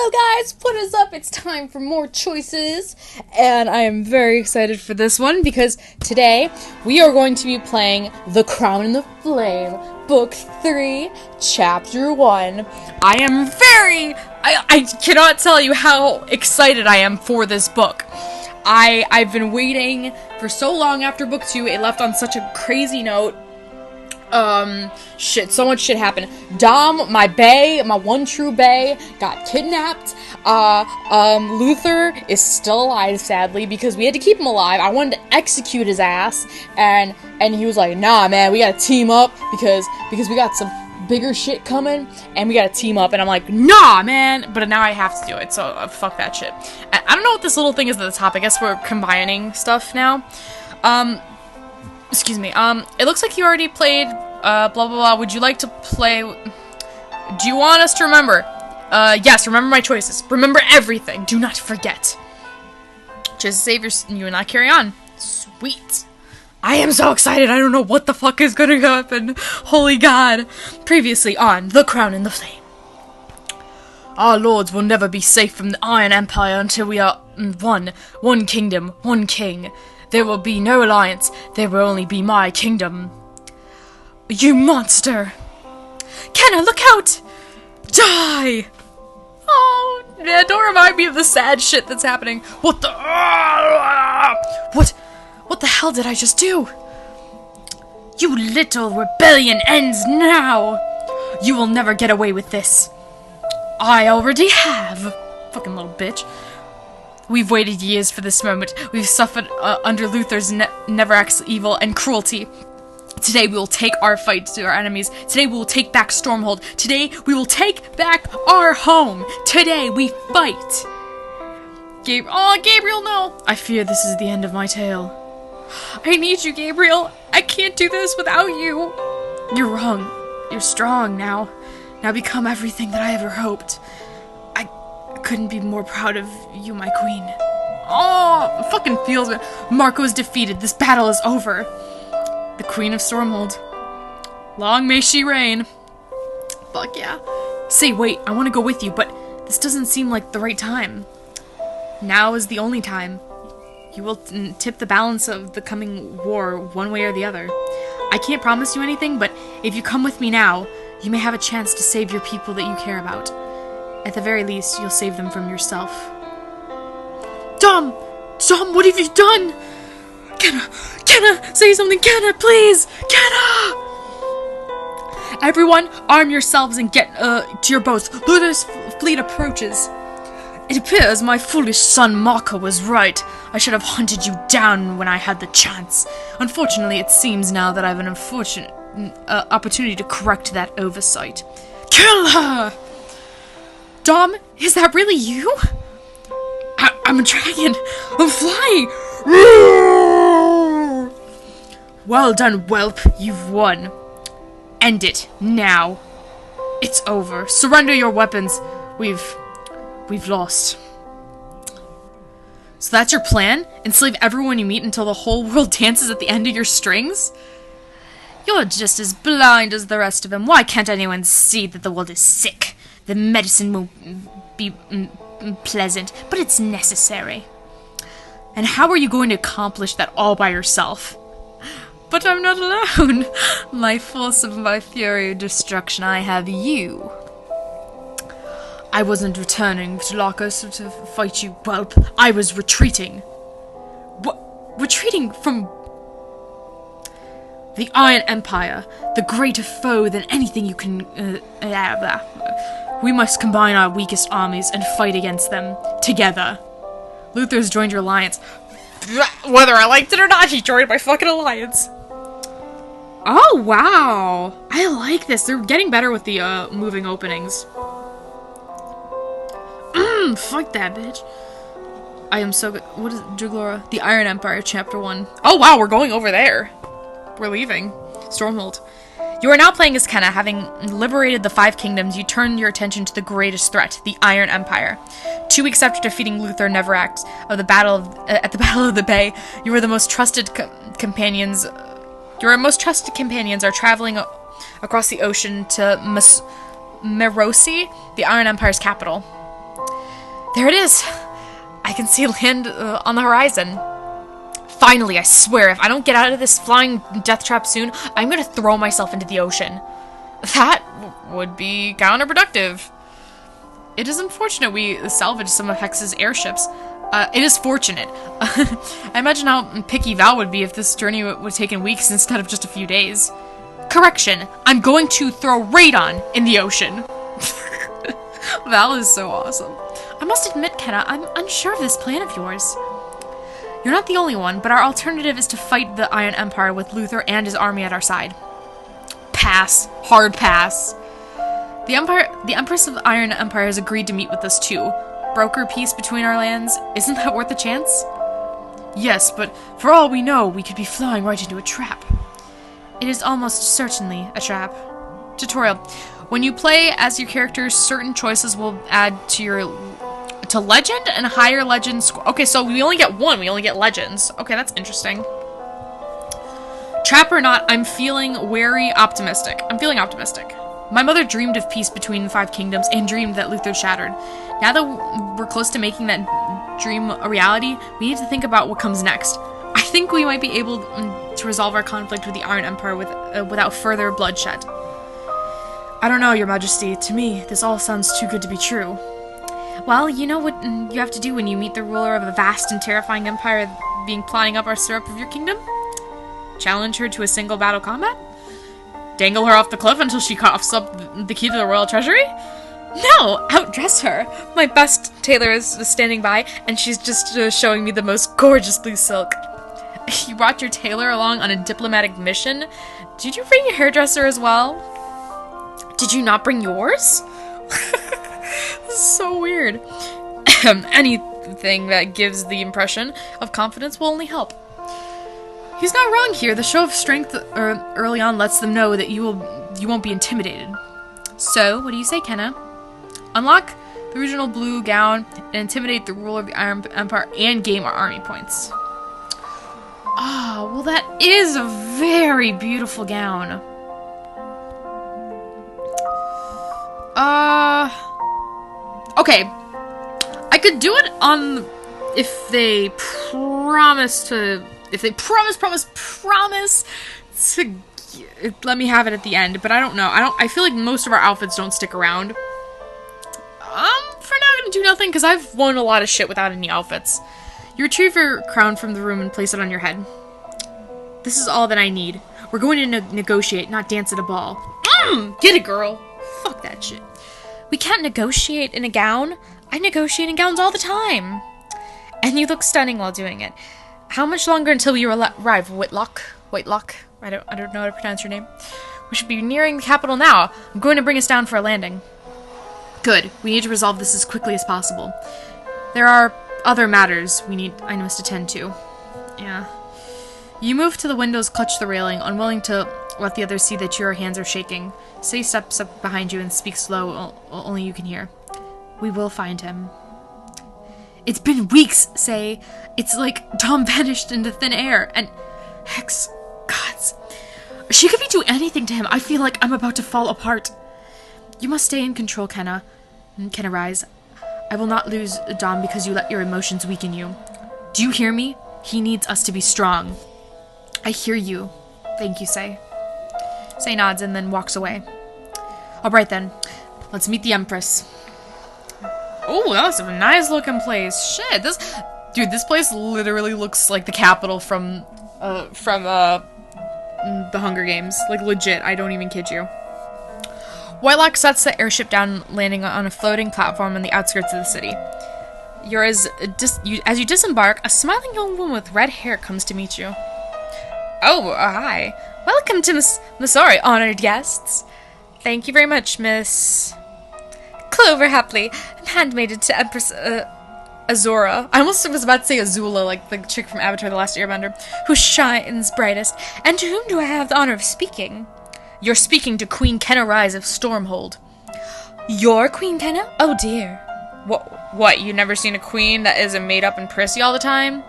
Hello guys, what is up? It's time for more choices, and I am very excited for this one because today we are going to be playing The Crown and the Flame, Book 3, Chapter 1. I cannot tell you how excited I am for this book. I've been waiting for so long after Book 2. It left on such a crazy note. So much shit happened. Dom, my one true bae, got kidnapped. Luther is still alive, sadly, because we had to keep him alive. I wanted to execute his ass, and he was like, nah, man, we gotta team up, because we got some bigger shit coming, and we gotta team up, and I'm like, nah, man, but now I have to do it, so fuck that shit. I don't know what this little thing is at the top. I guess we're combining stuff now. Excuse me, it looks like you already played, blah, blah, blah. Would you like to play... Do you want us to remember? Yes, remember my choices. Remember everything. Do not forget. Just save you and I carry on. Sweet. I am so excited. I don't know what the fuck is gonna happen. Holy God. Previously on The Crown and the Flame. Our lords will never be safe from the Iron Empire until we are one. One kingdom, one king. There will be no alliance. There will only be my kingdom. You monster! Kenna, look out! Die! Oh, man, don't remind me of the sad shit that's happening. What the... What the hell did I just do? You little rebellion ends now! You will never get away with this. I already have. Fucking little bitch. We've waited years for this moment. We've suffered under Luther's never-acts evil and cruelty. Today we will take our fight to our enemies. Today we will take back Stormhold. Today we will take back our home. Today we fight. Gabriel, no! I fear this is the end of my tale. I need you, Gabriel. I can't do this without you. You're wrong. You're strong now. Now become everything that I ever hoped. Couldn't be more proud of you, my queen. Oh, it fucking feels it. Marco is defeated. This battle is over. The Queen of Stormhold. Long may she reign. Fuck yeah. Say, wait, I want to go with you, but this doesn't seem like the right time. Now is the only time. You will tip the balance of the coming war one way or the other. I can't promise you anything, but if you come with me now, you may have a chance to save your people that you care about. At the very least, you'll save them from yourself. Dom! Dom, what have you done? Kenna! Say something, Kenna, please! Kenna! Everyone, arm yourselves and get, to your boats. Luther's fleet approaches. It appears my foolish son Marco was right. I should have hunted you down when I had the chance. Unfortunately, it seems now that I have an unfortunate opportunity to correct that oversight. Kill her! Dom, is that really you? I'm a dragon. I'm flying. Well done, whelp. You've won. End it now. It's over. Surrender your weapons. We've lost. So that's your plan? Enslave everyone you meet until the whole world dances at the end of your strings? You're just as blind as the rest of them. Why can't anyone see that the world is sick? The medicine won't be pleasant, but it's necessary. And how are you going to accomplish that all by yourself? But I'm not alone. My force of my fury of destruction, I have you. I wasn't returning to Locos to fight you, whelp. I was retreating. What? Retreating from... the Iron Empire, the greater foe than anything you can... We must combine our weakest armies and fight against them, together. Luther's joined your alliance. Whether I liked it or not, he joined my fucking alliance. Oh, wow. I like this. They're getting better with the, moving openings. Fuck that, bitch. I am so good. What is it, Druglora? The Iron Empire, Chapter 1. Oh, wow, we're going over there. We're leaving. Stormhold. You are now playing as Kenna. Having liberated the 5 kingdoms, you turn your attention to the greatest threat, the Iron Empire. 2 weeks after defeating Luther Neveract at the Battle of the Bay, you are the most trusted companions. Your most trusted companions are traveling across the ocean to Merosi, the Iron Empire's capital. There it is. I can see land on the horizon. Finally, I swear, if I don't get out of this flying death trap soon, I'm gonna throw myself into the ocean. That would be counterproductive. It is unfortunate we salvaged some of Hex's airships. It is fortunate. I imagine how picky Val would be if this journey would have taken weeks instead of just a few days. Correction, I'm going to throw radon in the ocean. Val is so awesome. I must admit, Kenna, I'm unsure of this plan of yours. You're not the only one, but our alternative is to fight the Iron Empire with Luther and his army at our side. Pass. Hard pass. The Empress of the Iron Empire has agreed to meet with us too. Broker peace between our lands. Isn't that worth a chance? Yes, but for all we know, we could be flying right into a trap. It is almost certainly a trap. Tutorial. When you play as your character, certain choices will add to legend and higher legend score. Okay, so we only get one. We only get legends. Okay, that's interesting. Trap or not, I'm feeling optimistic. I'm feeling optimistic. My mother dreamed of peace between the 5 kingdoms and dreamed that Luther shattered. Now that we're close to making that dream a reality, we need to think about what comes next. I think we might be able to resolve our conflict with the Iron Empire without further bloodshed. I don't know, Your Majesty. To me, this all sounds too good to be true. Well, you know what you have to do when you meet the ruler of a vast and terrifying empire being plotting up our syrup of your kingdom? Challenge her to a single battle combat? Dangle her off the cliff until she coughs up the key to the royal treasury? No! Outdress her! My best tailor is standing by, and she's just showing me the most gorgeous blue silk. You brought your tailor along on a diplomatic mission? Did you bring your hairdresser as well? Did you not bring yours? This is so weird. Anything that gives the impression of confidence will only help. He's not wrong here. The show of strength early on lets them know that you won't be intimidated. So, what do you say, Kenna? Unlock the original blue gown and intimidate the ruler of the Iron Empire and gain our army points. Ah, well that is a very beautiful gown. Okay. I could do it on if they promise to let me have it at the end, but I don't know. I feel like most of our outfits don't stick around. For now I'm gonna do nothing because I've won a lot of shit without any outfits. You retrieve your crown from the room and place it on your head. This is all that I need. We're going to negotiate, not dance at a ball. Get it, girl. Fuck that shit. We can't negotiate in a gown. I negotiate in gowns all the time. And you look stunning while doing it. How much longer until we arrive, Whitlock? Whitlock? I don't know how to pronounce your name. We should be nearing the capital now. I'm going to bring us down for a landing. Good. We need to resolve this as quickly as possible. There are other matters I must attend to. Yeah. You move to the windows, clutch the railing, unwilling to let the others see that your hands are shaking. Say steps up behind you and speak slow, only you can hear. We will find him. It's been weeks, Say. It's like Tom vanished into thin air, and Hex, gods. She could be doing anything to him. I feel like I'm about to fall apart. You must stay in control, Kenna. Kenna, rise. I will not lose Dom because you let your emotions weaken you. Do you hear me? He needs us to be strong. I hear you. Thank you, Say. Say nods and then walks away. Alright then. Let's meet the Empress. Oh, that's a nice looking place. Shit, this place literally looks like the capital from the Hunger Games. Like, legit, I don't even kid you. Whitelock sets the airship down, landing on a floating platform on the outskirts of the city. As you disembark, a smiling young woman with red hair comes to meet you. Oh, hi. Welcome to Missouri, honored guests. Thank you very much, Miss Clover Hapley, handmaiden to Empress Azora. I almost was about to say Azula, like the chick from Avatar The Last Airbender, who shines brightest. And to whom do I have the honor of speaking? You're speaking to Queen Kenna Rise of Stormhold. You're Queen Kenna? Oh dear. What, you never seen a queen that isn't made up and prissy all the time?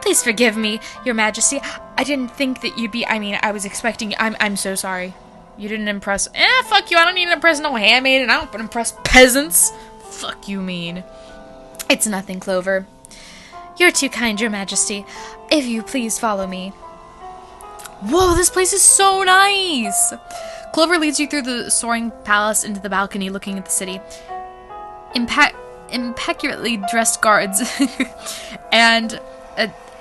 Please forgive me, Your Majesty. I didn't think that you'd be, I was expecting, I'm so sorry. You didn't impress, fuck you, I don't need to impress no handmaiden, I don't impress peasants. Fuck you mean. It's nothing, Clover. You're too kind, Your Majesty. If you please follow me. Whoa, this place is so nice! Clover leads you through the soaring palace into the balcony looking at the city. Impeccably dressed guards and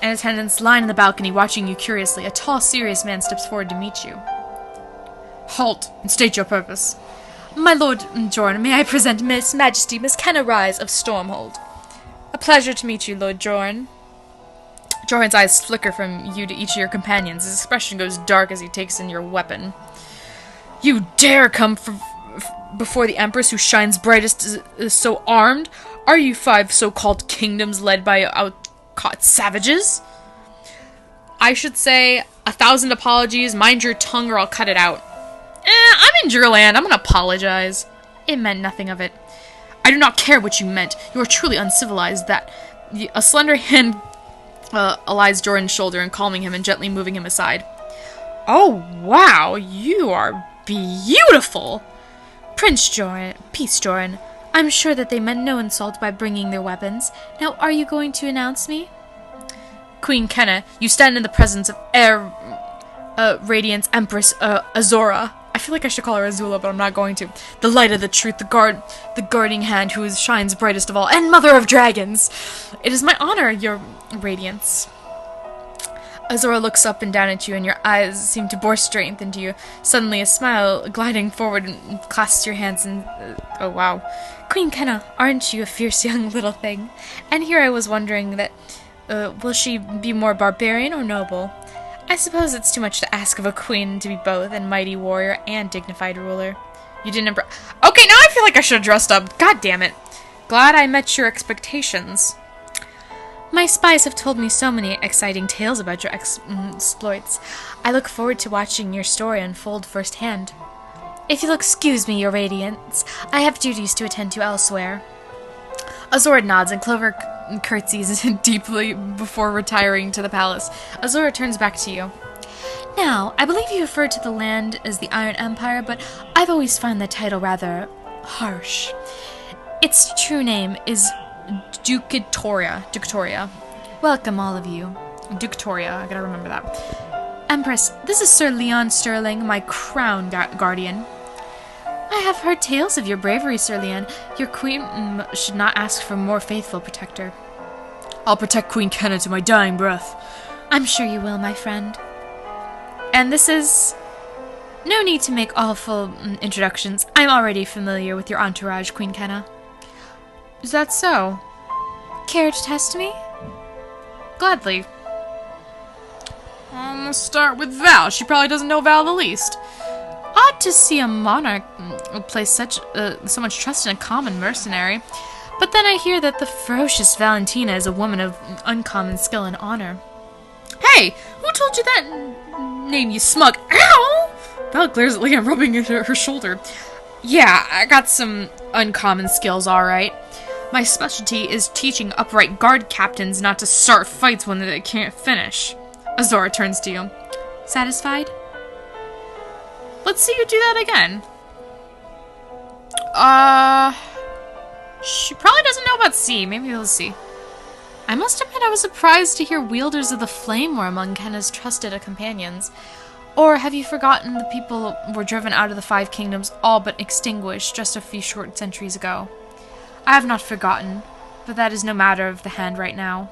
attendants line in the balcony watching you curiously. A tall, serious man steps forward to meet you. Halt and state your purpose. My Lord Jorn, may I present Miss Majesty, Miss Kenna Rise of Stormhold. A pleasure to meet you, Lord Jorn. Jorn's eyes flicker from you to each of your companions. His expression goes dark as he takes in your weapon. You dare come before the Empress who shines brightest is so armed? Are you 5 so-called kingdoms led by out-caught savages? I should say 1,000 apologies. Mind your tongue or I'll cut it out. I'm in your land. I'm gonna apologize. It meant nothing of it. I do not care what you meant. You are truly uncivilized. A slender hand lies Jordan's shoulder and calming him and gently moving him aside. Oh, wow. You are beautiful. Prince Joran, Peace Joran. I'm sure that they meant no insult by bringing their weapons. Now, are you going to announce me? Queen Kenna, you stand in the presence of Radiant's Empress Azora. I feel like I should call her Azula, but I'm not going to. The light of the truth, the guarding hand who shines brightest of all, and mother of dragons. It is my honor, your radiance. Azora looks up and down at you, and your eyes seem to bore strength into you. Suddenly, a smile gliding forward and clasps your hands and... oh, wow. Queen Kenna, aren't you a fierce young little thing? And here I was wondering that... will she be more barbarian or noble? I suppose it's too much to ask of a queen to be both a mighty warrior and dignified ruler. You didn't okay, now I feel like I should have dressed up. God damn it. Glad I met your expectations. My spies have told me so many exciting tales about your exploits. I look forward to watching your story unfold firsthand. If you'll excuse me, your radiance, I have duties to attend to elsewhere. Azora nods and Clover curtsies deeply before retiring to the palace. Azora turns back to you. Now, I believe you referred to the land as the Iron Empire, but I've always found the title rather harsh. Its true name is Ducatoria. Welcome, all of you. Ducatoria, I gotta remember that. Empress, this is Sir Leon Sterling, my crown guardian. I have heard tales of your bravery, Sir Leon. Your queen should not ask for a more faithful protector. I'll protect Queen Kenna to my dying breath. I'm sure you will, my friend. And this is... no need to make awful introductions. I'm already familiar with your entourage, Queen Kenna. Is that so? Care to test me? Gladly. I'm gonna start with Val. She probably doesn't know Val the least. Odd to see a monarch place so much trust in a common mercenary. But then I hear that the ferocious Valentina is a woman of uncommon skill and honor. Hey! Who told you that name, you smug? Ow! Val glares at Leah, rubbing her shoulder. Yeah, I got some uncommon skills, alright. My specialty is teaching upright guard captains not to start fights when they can't finish. Azora turns to you. Satisfied? Let's see you do that again. She probably doesn't know about C. Maybe we'll see. I must admit I was surprised to hear wielders of the flame were among Kenna's trusted companions. Or have you forgotten the people were driven out of the 5 kingdoms, all but extinguished just a few short centuries ago? I have not forgotten, but that is no matter of the hand right now.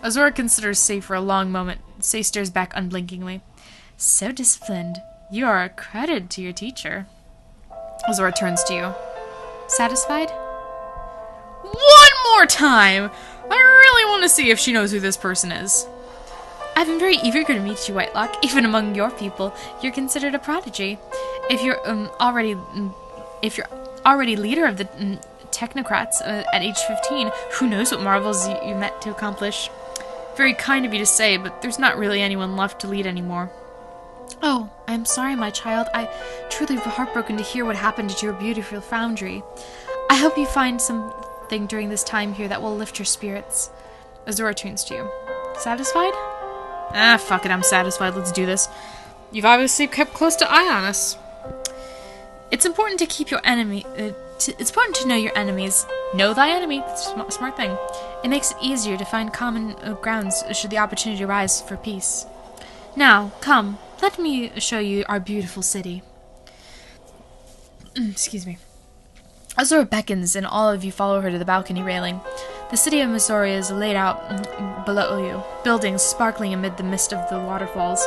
Azora considers C for a long moment. C stares back unblinkingly. So disciplined. You are a credit to your teacher. Azora turns to you. Satisfied? One more time! I really want to see if she knows who this person is. I've been very eager to meet you, Whitelock. Even among your people, you're considered a prodigy. If you're already leader of the technocrats at age 15, who knows what marvels you met to accomplish. Very kind of you to say, but there's not really anyone left to lead anymore. Oh, I'm sorry, my child. I truly heartbroken to hear what happened at your beautiful foundry. I hope you find something during this time here that will lift your spirits. Azora turns to you. Satisfied? Ah, fuck it, I'm satisfied. Let's do this. You've obviously kept close to eye on us. It's important to keep your enemy It's important to know your enemies. Know thy enemy. That's a smart thing. It makes it easier to find common grounds should the opportunity arise for peace. Now, come, let me show you our beautiful city. Excuse me. Azura beckons, and all of you follow her to the balcony railing. The city of Missouri is laid out below you, buildings sparkling amid the mist of the waterfalls.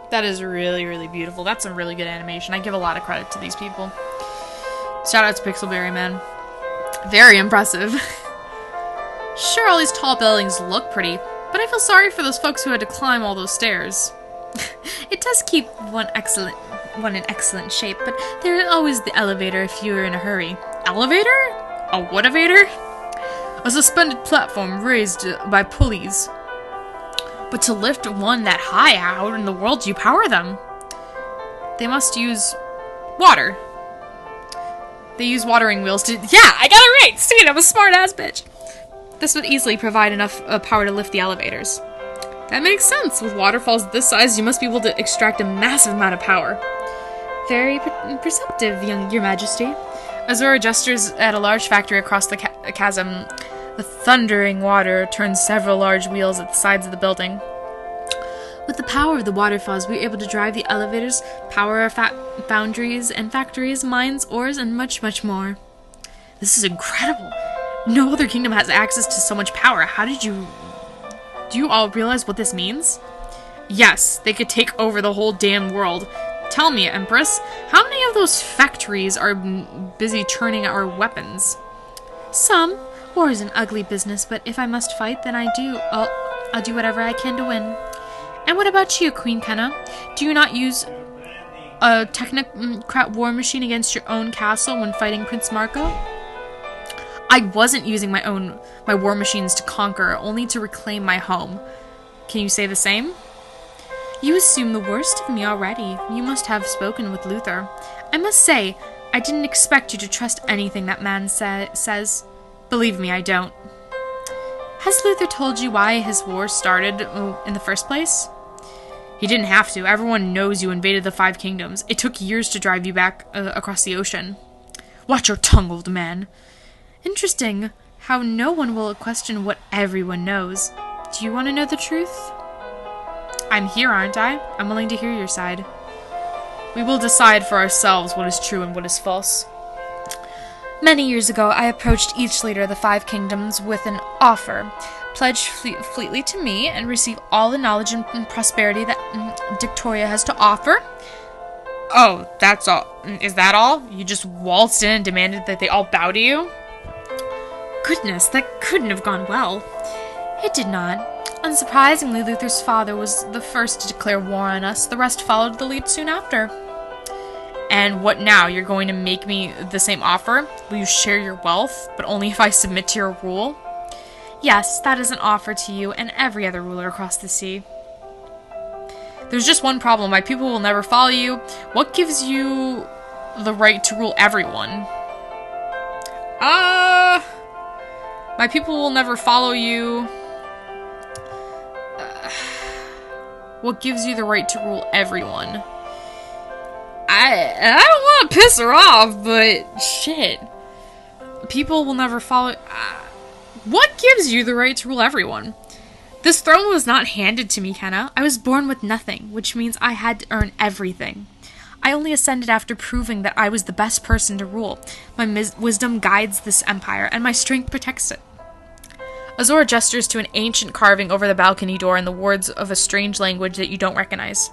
That is really, really beautiful. That's some really good animation. I give a lot of credit to these people. Shout out to Pixelberry, man. Very impressive. Sure, all these tall buildings look pretty, but I feel sorry for those folks who had to climb all those stairs. It does keep one in excellent shape, but there is always the elevator if you are in a hurry. Elevator? A what-elevator? A suspended platform raised by pulleys. But to lift one that high, how in the world do you power them? They must use water. They use watering wheels to— yeah, I got it right! Sweet, I'm a smart-ass bitch! This would easily provide enough power to lift the elevators. That makes sense. With waterfalls this size, you must be able to extract a massive amount of power. Very perceptive, your majesty. Azura gestures at a large factory across the chasm. The thundering water turns several large wheels at the sides of the building. With the power of the waterfalls, we are able to drive the elevators, power our foundries and factories, mines, ores, and much, much more. This is incredible. No other kingdom has access to so much power. How did you— do you all realize what this means? Yes, they could take over the whole damn world. Tell me, Empress, how many of those factories are busy churning our weapons? Some. War is an ugly business, but if I must fight, then I'll do whatever I can to win. And what about you, Queen Kenna? Do you not use a technocrat war machine against your own castle when fighting Prince Marco? I wasn't using my war machines to conquer, only to reclaim my home. Can you say the same? You assume the worst of me already. You must have spoken with Luther. I must say, I didn't expect you to trust anything that man says. Believe me, I don't. Has Luther told you why his war started in the first place? He didn't have to. Everyone knows you invaded the 5 kingdoms. It took years to drive you back across the ocean. Watch your tongue, old man. Interesting how no one will question what everyone knows. Do you want to know the truth? I'm here, aren't I? I'm willing to hear your side. We will decide for ourselves what is true and what is false. Many years ago, I approached each leader of the 5 kingdoms with an offer. Pledge fleetly to me and receive all the knowledge and prosperity that Victoria has to offer. Oh, that's all. Is that all? You just waltzed in and demanded that they all bow to you? Goodness, that couldn't have gone well. It did not. Unsurprisingly, Luther's father was the first to declare war on us. The rest followed the lead soon after. And what now? You're going to make me the same offer? Will you share your wealth, but only if I submit to your rule? Yes, that is an offer to you and every other ruler across the sea. There's just one problem. My people will never follow you. What gives you the right to rule everyone? My people will never follow you. What gives you the right to rule everyone? I don't want to piss her off, but shit. People will never follow— what gives you the right to rule everyone? This throne was not handed to me, Kenna. I was born with nothing, which means I had to earn everything. I only ascended after proving that I was the best person to rule. My wisdom guides this empire, and my strength protects it. Azura gestures to an ancient carving over the balcony door in the words of a strange language that you don't recognize.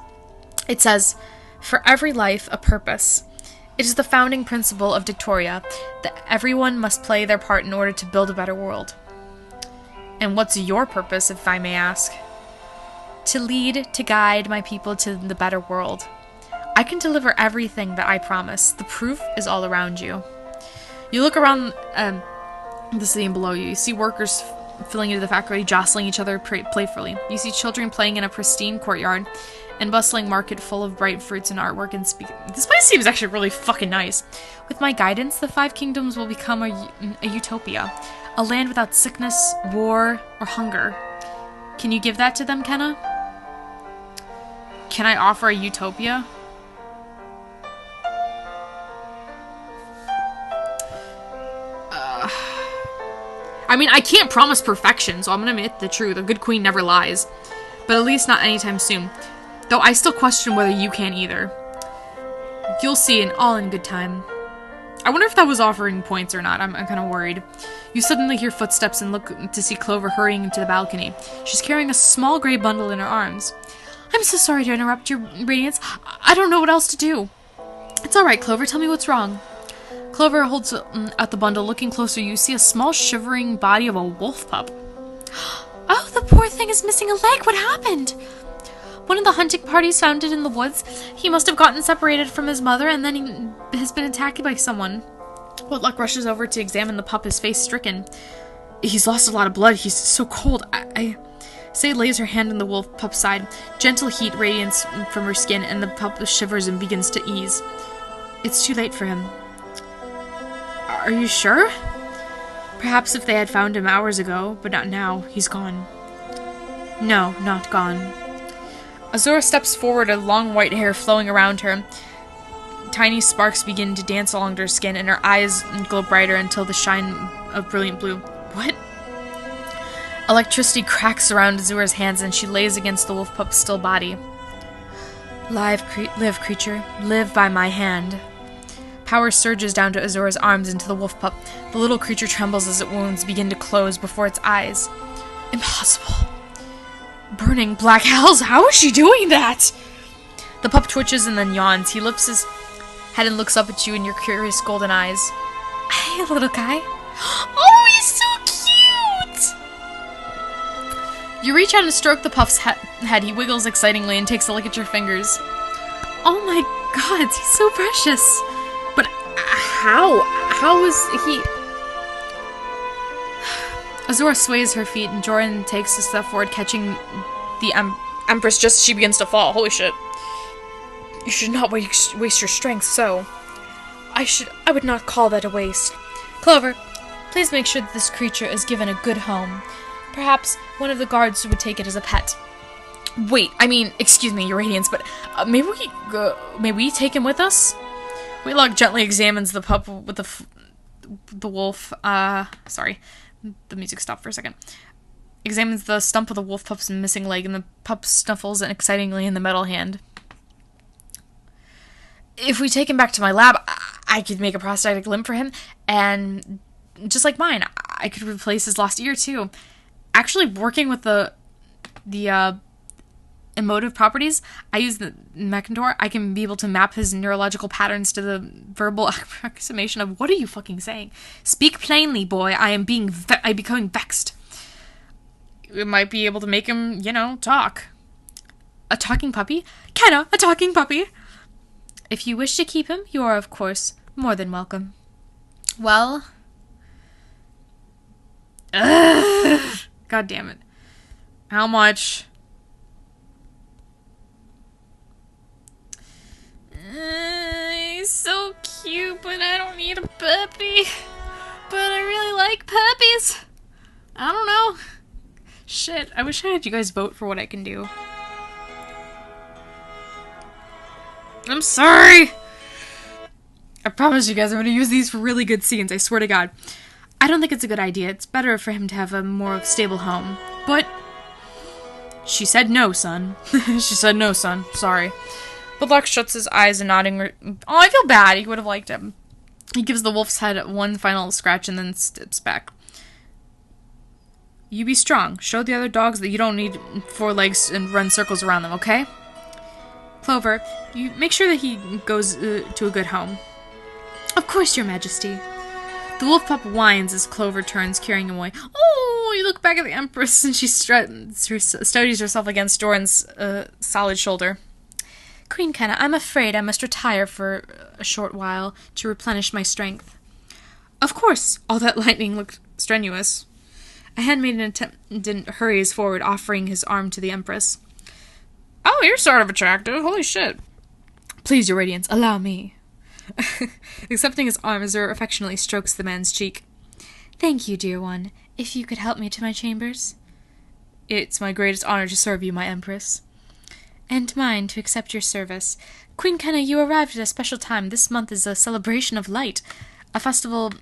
It says, "For every life, a purpose. It is the founding principle of Victoria, that everyone must play their part in order to build a better world." And what's your purpose, if I may ask? To lead, to guide my people to the better world. I can deliver everything that I promise. The proof is all around you. You look around the scene below you. You see workers filling into the factory, jostling each other playfully. You see children playing in a pristine courtyard and bustling market full of bright fruits and artwork and This place seems actually really fucking nice. With my guidance, the 5 kingdoms will become a utopia. A land without sickness, war, or hunger. Can you give that to them, Kenna? Can I offer a utopia? I mean, I can't promise perfection, so I'm gonna admit the truth. A good queen never lies. But at least not anytime soon. Though I still question whether you can either. You'll see, and all in good time. I wonder if that was offering points or not. I'm kind of worried. You suddenly hear footsteps and look to see Clover hurrying into the balcony. She's carrying a small gray bundle in her arms. I'm so sorry to interrupt your Radiance. I don't know what else to do. It's alright, Clover. Tell me what's wrong. Clover holds out the bundle. Looking closer, you see a small shivering body of a wolf pup. Oh, the poor thing is missing a leg. What happened? One of the hunting parties found it in the woods. He must have gotten separated from his mother, and then he has been attacked by someone. Whitlock rushes over to examine the pup, his face stricken. He's lost a lot of blood. He's so cold. Say lays her hand on the wolf pup's side. Gentle heat radiates from her skin, and the pup shivers and begins to ease. It's too late for him. Are you sure? Perhaps if they had found him hours ago, but not now. He's gone. No, not gone. Azura steps forward, a long white hair flowing around her. Tiny sparks begin to dance along her skin, and her eyes glow brighter until the shine of brilliant blue. What? Electricity cracks around Azura's hands, and she lays against the wolf pup's still body. Live creature, live by my hand. Power surges down to Azura's arms into the wolf pup. The little creature trembles as its wounds begin to close before its eyes. Impossible. Burning black hells, how is she doing that? The pup twitches and then yawns. He lifts his head and looks up at you in your curious golden eyes. Hey, little guy. Oh, he's so cute! You reach out and stroke the pup's head. He wiggles excitingly and takes a look at your fingers. Oh my god, he's so precious. But how? How is he... Azura sways her feet, and Jordan takes a step forward, catching the Empress just as she begins to fall. Holy shit. You should not waste your strength, so... I would not call that a waste. Clover, please make sure that this creature is given a good home. Perhaps one of the guards would take it as a pet. Wait, I mean, excuse me, your Radiance, but maybe we take him with us? Whitlock gently examines the pup with the wolf. Sorry. The music stopped for a second. Examines the stump of the wolf pup's missing leg, and the pup snuffles excitingly in the metal hand. If we take him back to my lab, I could make a prosthetic limb for him, and just like mine, I could replace his lost ear too. Actually, working with the emotive properties I use the Mechindor, I can be able to map his neurological patterns to the verbal approximation of what are you fucking saying? Speak plainly, boy. I'm becoming vexed. We might be able to make him, talk. A talking puppy? Kenna, a talking puppy! If you wish to keep him, you are, of course, more than welcome. Well... God damn it. How much... He's so cute, but I don't need a puppy. But I really like puppies. I don't know. Shit, I wish I had you guys vote for what I can do. I'm sorry! I promise you guys I'm going to use these for really good scenes, I swear to God. I don't think it's a good idea. It's better for him to have a more stable home. But... she said no, son. She said no, son. Sorry. Whitlock shuts his eyes and nodding. Oh, I feel bad. He would have liked him. He gives the wolf's head one final scratch and then steps back. You be strong. Show the other dogs that you don't need 4 legs and run circles around them, okay? Clover, you make sure that he goes to a good home. Of course, Your Majesty. The wolf pup whines as Clover turns, carrying him away. Oh, you look back at the Empress and she studies herself against Doran's solid shoulder. Queen Kenna, I'm afraid I must retire for a short while to replenish my strength. Of course, all that lightning looked strenuous. A handmaiden attendant hurries forward, offering his arm to the Empress. Oh, you're sort of attractive. Holy shit. Please, Your Radiance, allow me. Accepting his arm, Azura affectionately strokes the man's cheek. Thank you, dear one. If you could help me to my chambers. It's my greatest honor to serve you, my Empress. And mine to accept your service. Queen Kenna, you arrived at a special time. This month is a celebration of light. A festival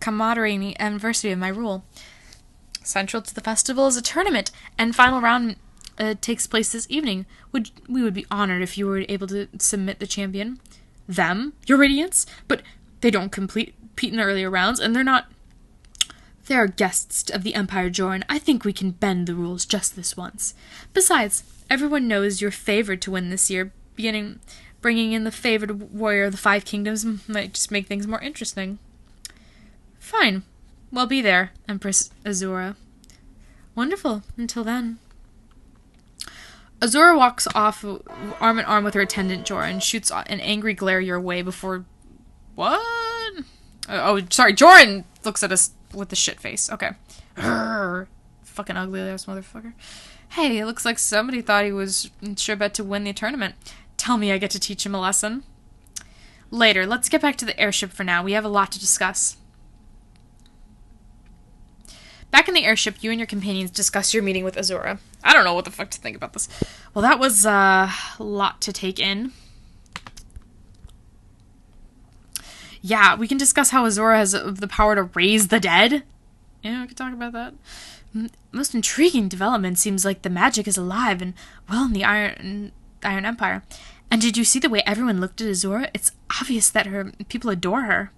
commemorating the anniversary of my rule. Central to the festival is a tournament, and final round takes place this evening. We would be honored if you were able to submit the champion. Them? Your Radiance? But they don't compete in the earlier rounds, and they're not... They are guests of the Empire Joran. I think we can bend the rules just this once. Besides, everyone knows you're favored to win this year. Bringing in the favored warrior of the Five Kingdoms might just make things more interesting. Fine. We'll be there, Empress Azura. Wonderful. Until then. Azura walks off arm in arm with her attendant Jorah and shoots an angry glare your way before... What? Oh, sorry. Joran looks at us with the shit face. Okay. Urgh. Fucking ugly ass motherfucker. Hey, it looks like somebody thought he was sure bet to win the tournament. Tell me I get to teach him a lesson. Later. Let's get back to the airship for now. We have a lot to discuss. Back in the airship, you and your companions discuss your meeting with Azura. I don't know what the fuck to think about this. Well, that was a lot to take in. Yeah, we can discuss how Azura has the power to raise the dead. Yeah, we can talk about that. Most intriguing development seems like the magic is alive and well in the Iron Empire. And did you see the way everyone looked at Azura? It's obvious that people adore her.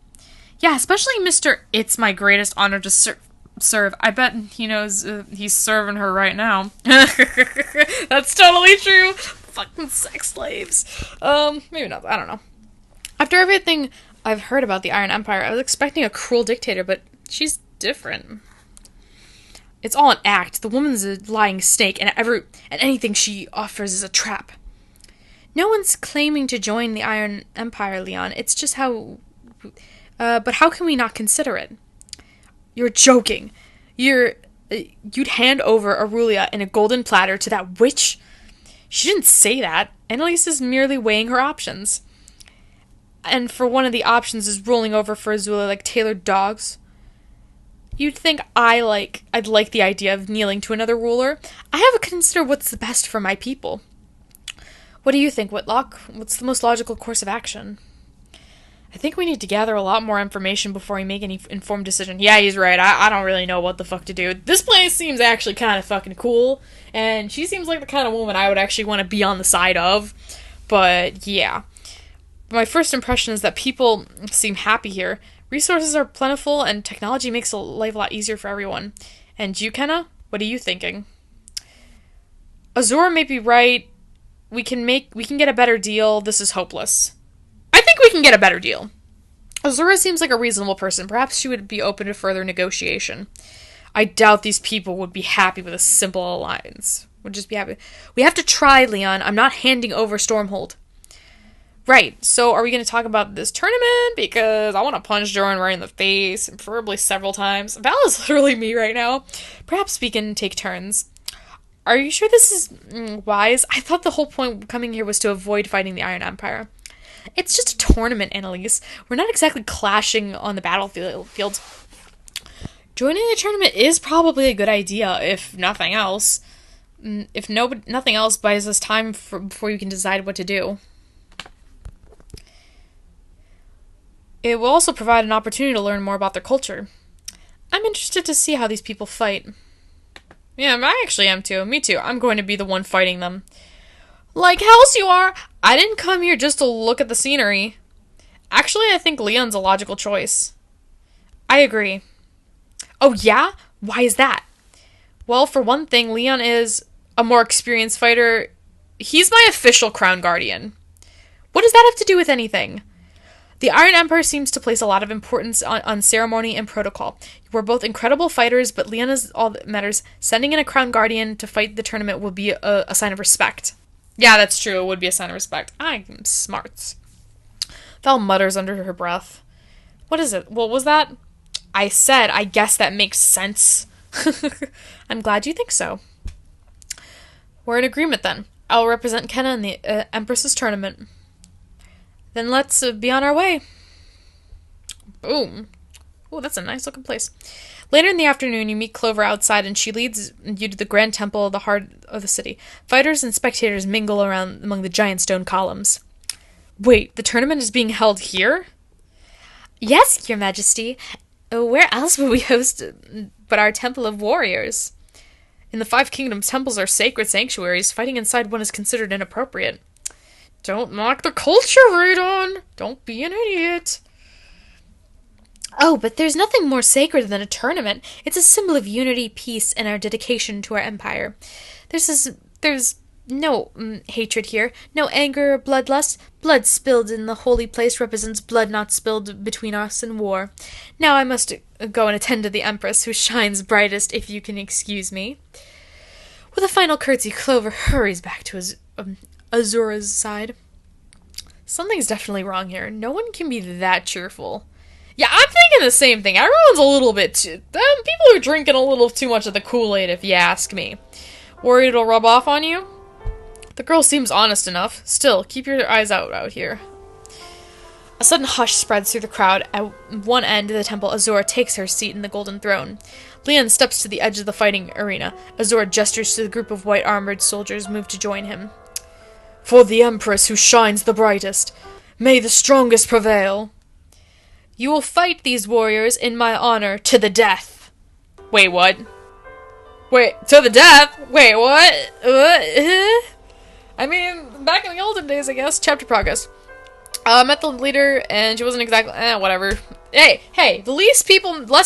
Yeah, especially Mr. It's my greatest honor to serve. I bet he knows he's serving her right now. That's totally true. Fucking sex slaves. Maybe not. I don't know. After everything I've heard about the Iron Empire, I was expecting a cruel dictator, but she's different. It's all an act. The woman's a lying snake, and anything she offers is a trap. No one's claiming to join the Iron Empire, Leon. It's just how... but how can we not consider it? You're joking. You'd hand over Aurelia in a golden platter to that witch? She didn't say that. Annalise is merely weighing her options. And for one of the options is rolling over for Azula like tailored dogs. You'd think I'd like the idea of kneeling to another ruler. I have to consider what's the best for my people. What do you think, Whitlock? What's the most logical course of action? I think we need to gather a lot more information before we make any informed decision. Yeah, he's right. I don't really know what the fuck to do. This place seems actually kind of fucking cool. And she seems like the kind of woman I would actually want to be on the side of. But, yeah. My first impression is that people seem happy here. Resources are plentiful, and technology makes life a lot easier for everyone. And you, Kenna? What are you thinking? Azura may be right. We can get a better deal. This is hopeless. I think we can get a better deal. Azura seems like a reasonable person. Perhaps she would be open to further negotiation. I doubt these people would be happy with a simple alliance. Would just be happy. We have to try, Leon. I'm not handing over Stormhold. Right, so are we going to talk about this tournament? Because I want to punch Joran right in the face, and preferably several times. Val is literally me right now. Perhaps we can take turns. Are you sure this is wise? I thought the whole point of coming here was to avoid fighting the Iron Empire. It's just a tournament, Annalise. We're not exactly clashing on the battlefield. Joining the tournament is probably a good idea, if nothing else. If nothing else buys us time before you can decide what to do. It will also provide an opportunity to learn more about their culture. I'm interested to see how these people fight. Yeah, I actually am too. Me too. I'm going to be the one fighting them. Like hell's you are! I didn't come here just to look at the scenery. Actually, I think Leon's a logical choice. I agree. Oh yeah? Why is that? Well, for one thing, Leon is a more experienced fighter. He's my official crown guardian. What does that have to do with anything? The Iron Empire seems to place a lot of importance on ceremony and protocol. We're both incredible fighters, but Leon is all that matters. Sending in a crown guardian to fight the tournament will be a sign of respect. Yeah, that's true. It would be a sign of respect. I'm smart. Val mutters under her breath. What is it? What was that? I said, I guess that makes sense. I'm glad you think so. We're in agreement then. I'll represent Kenna in the Empress's tournament. Then let's be on our way. Boom. Oh, that's a nice looking place. Later in the afternoon, you meet Clover outside, and she leads you to the grand temple of the heart of the city. Fighters and spectators mingle around among the giant stone columns. Wait, the tournament is being held here? Yes, Your Majesty. Where else would we host but our Temple of Warriors? In the Five Kingdoms, temples are sacred sanctuaries. Fighting inside one is considered inappropriate. Don't mock the culture, Radon! Don't be an idiot. Oh, but there's nothing more sacred than a tournament. It's a symbol of unity, peace, and our dedication to our empire. There's no hatred here, no anger or bloodlust. Blood spilled in the holy place represents blood not spilled between us and war. Now I must go and attend to the Empress, who shines brightest, if you can excuse me. With a final curtsy, Clover hurries back to Azura's side. Something's definitely wrong here. No one can be that cheerful. Yeah, I'm thinking the same thing. Everyone's a little bit too... people are drinking a little too much of the Kool-Aid, if you ask me. Worried it'll rub off on you? The girl seems honest enough. Still, keep your eyes out here. A sudden hush spreads through the crowd. At one end of the temple, Azura takes her seat in the golden throne. Leon steps to the edge of the fighting arena. Azura gestures to the group of white-armored soldiers moved to join him. For the Empress who shines the brightest, may the strongest prevail. You will fight these warriors in my honor to the death. Wait, what? Wait, to the death? Wait, what? I mean, back in the olden days, I guess. Chapter progress. Met the leader, and she wasn't exactly... whatever. Hey, the less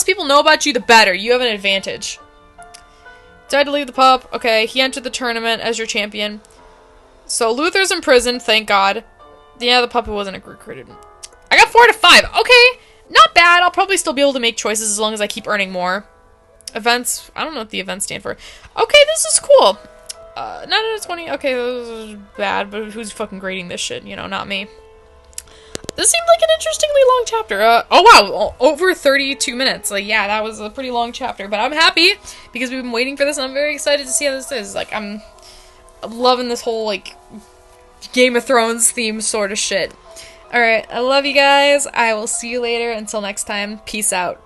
people know about you, the better. You have an advantage. Tried to leave the pup. Okay, he entered the tournament as your champion. So, Luther's in prison, thank God. Yeah, the puppet wasn't recruited. I got 4 out of 5. Okay, not bad. I'll probably still be able to make choices as long as I keep earning more. Events. I don't know what the events stand for. Okay, this is cool. 9 out of 20. Okay, this is bad, but who's fucking grading this shit? You know, not me. This seemed like an interestingly long chapter. Oh wow, over 32 minutes. Like, yeah, that was a pretty long chapter, but I'm happy because we've been waiting for this and I'm very excited to see how this is. Like, I'm loving this whole, like, Game of Thrones theme sort of shit. Alright, I love you guys. I will see you later. Until next time, peace out.